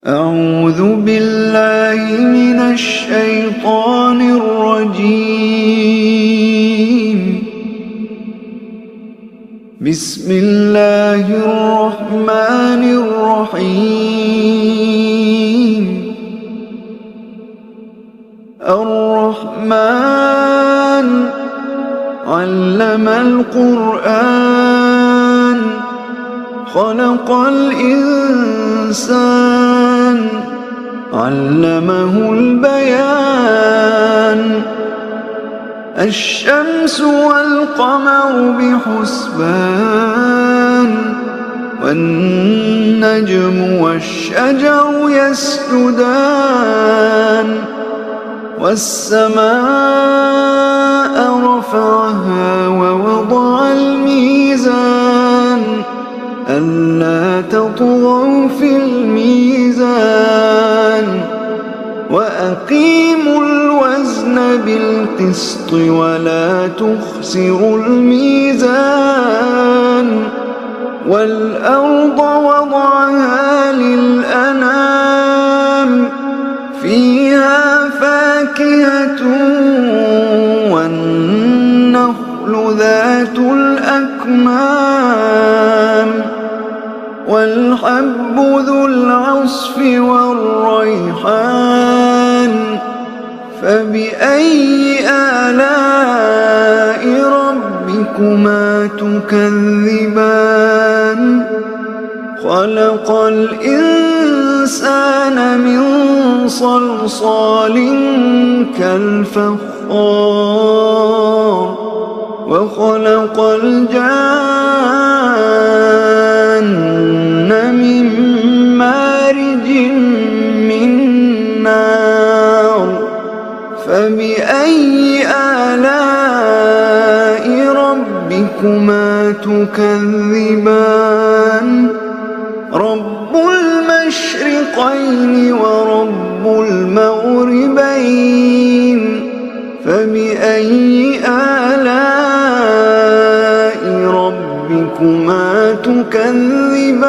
أعوذ بالله من الشيطان الرجيم. بسم الله الرحمن الرحيم. الرحمن علم القرآن خلق الإنسان علمه البيان. الشمس والقمر بحسبان والنجم والشجر يسجدان. والسماء رفعها ووضع الميزان ألا تطغوا في الميزان وأقيموا الوزن بالقسط ولا تخسروا الميزان. والأرض وضعها للأنام فيها فاكهة والنخل ذات الأكمام والحب ذو العصف والريحان. فبأي آلاء ربكما تكذبان؟ خلق الإنسان من صلصال كالفخار وخلق الجان من مارج من نار. فبأي آلاء ربكما تكذبان؟ رب المشرقين ورب المغربين. فبأي آلاء ربكما تكذبان؟